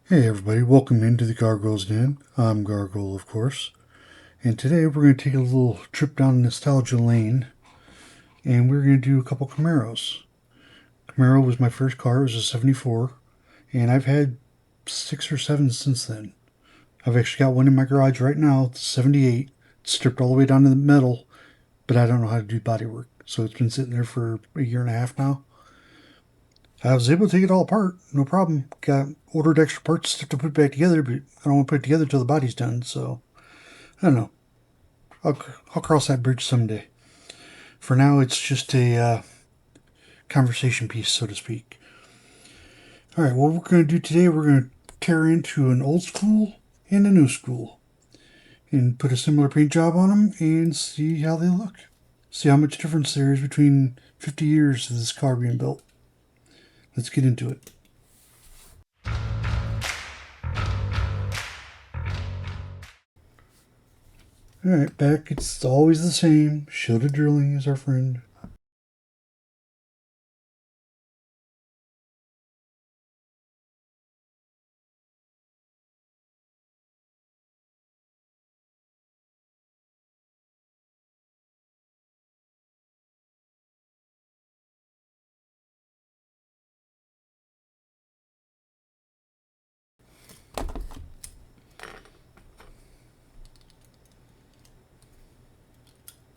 Hey everybody, welcome into the Gargoyles Den. I'm Gargoyle, of course. And today we're going to take a little trip down nostalgia lane and we're going to do a couple Camaros. Camaro was my first car, it was a 74, and I've had 6 or 7 since then. I've actually got one in my garage right now, it's 78. It's stripped all the way down to the metal, but I don't know how to do body work. So it's been sitting there for a year and a half now. I was able to take it all apart, no problem. Got ordered extra parts to put back together, but I don't want to put it together till the body's done, so I don't know. I'll cross that bridge someday. For now, it's just a conversation piece, so to speak. All right, what we're going to do today, we're going to tear into an old school and a new school and put a similar paint job on them and see how they look. See how much difference there is between 50 years of this car being built. Let's get into it. Alright, back, it's always the same. Shielded drilling is our friend.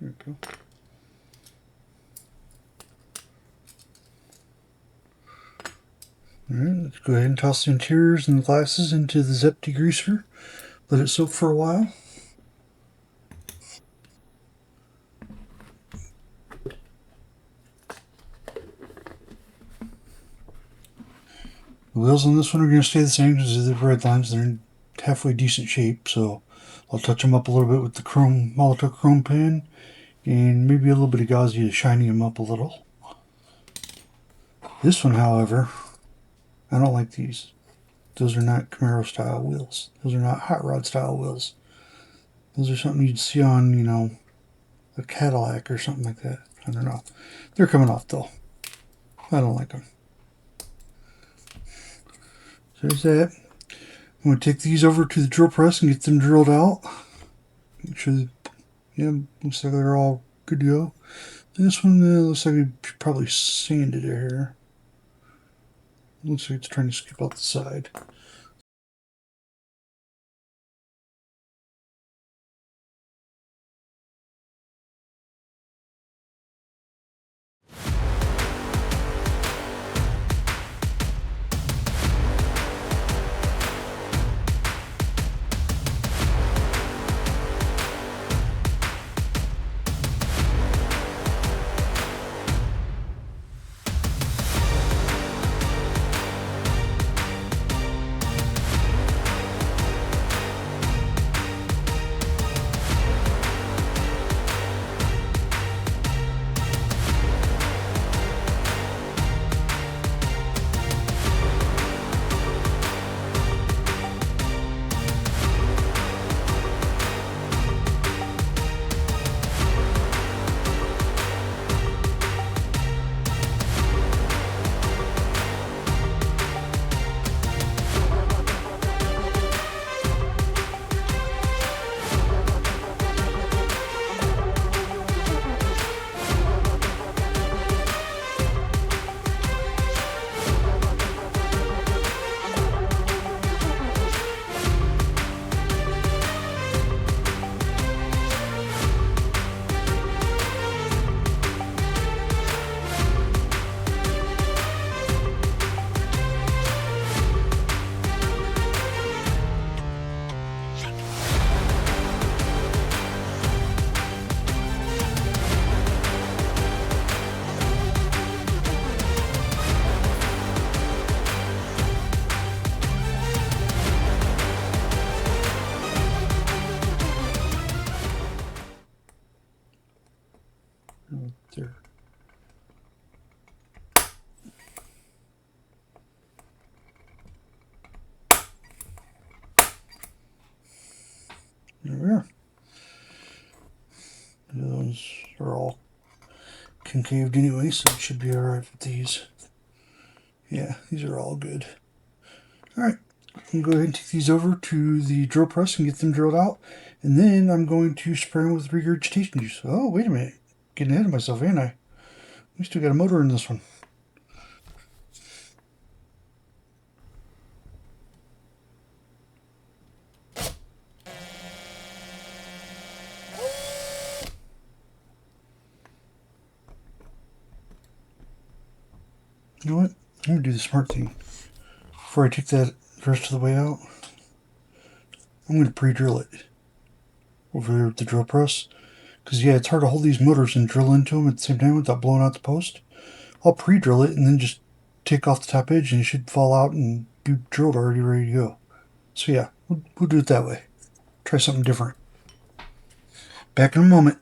There we go. Alright, let's go ahead and toss the interiors and the glasses into the Zep degreaser. Let it soak for a while. The wheels on this one are going to stay the same as the Redlines. They're in halfway decent shape, so I'll touch them up a little bit with the chrome Molotow chrome pen and maybe a little bit of gauzy to shiny them up a little. This one, however, I don't like these. Those are not Camaro style wheels. Those are not hot rod style wheels. Those are something you'd see on, a Cadillac or something like that. I don't know. They're coming off though. I don't like them. So there's that. I'm going to take these over to the drill press and get them drilled out. Make sure that, looks like they're all good to go. This one looks like we probably sanded it here. Looks like it's trying to skip out the side. There. There we are. Those are all concaved anyway, so it should be alright with these. Yeah, these are all good. Alright, I'm going to go ahead and take these over to the drill press and get them drilled out. And then I'm going to spray them with regurgitation juice. Oh, wait a minute. Getting ahead of myself, ain't I? We still got a motor in this one. You know what? I'm going to do the smart thing. Before I take that the rest of the way out, I'm going to pre-drill it over there with the drill press. Because, yeah, it's hard to hold these motors and drill into them at the same time without blowing out the post. I'll pre-drill it and then just take off the top edge and it should fall out and be drilled already ready to go. So, yeah, we'll do it that way. Try something different. Back in a moment.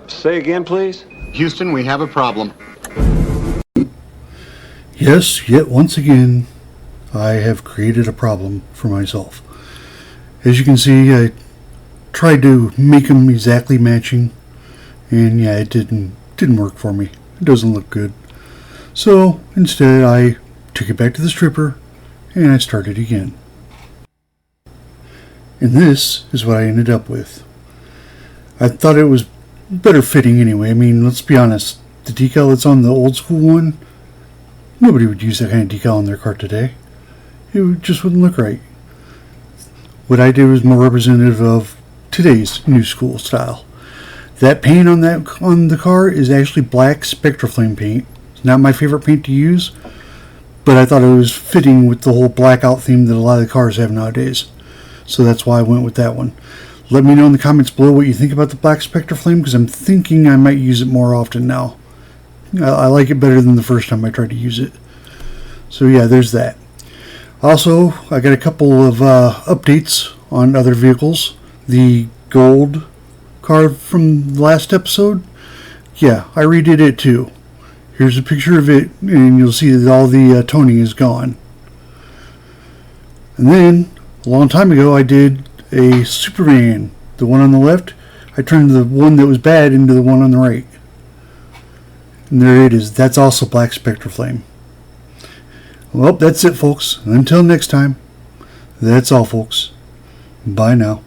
Say again, please? Houston, we have a problem. Yes, yet once again, I have created a problem for myself. As you can see, I tried to make them exactly matching, and yeah, it didn't work for me. It doesn't look good. So instead, I took it back to the stripper, and I started again. And this is what I ended up with. I thought it was better fitting anyway. I mean, let's be honest. the decal that's on the old school one, nobody would use that kind of decal on their car today. Just wouldn't look right. What I did was more representative of today's new school style. That paint on the car is actually black Spectraflame paint. It's not my favorite paint to use, but I thought it was fitting with the whole blackout theme that a lot of the cars have nowadays. So that's why I went with that one. Let me know in the comments below what you think about the black Spectraflame, because I'm thinking I might use it more often now. I like it better than the first time I tried to use it. So yeah, there's that. Also, I got a couple of updates on other vehicles. The gold car from the last episode, yeah, I redid it too. Here's a picture of it, and you'll see that all the toning is gone. And then, a long time ago, I did a Superman. The one on the left, I turned the one that was bad into the one on the right. And there it is. That's also black Spectraflame. Well, that's it, folks. Until next time, that's all, folks. Bye now.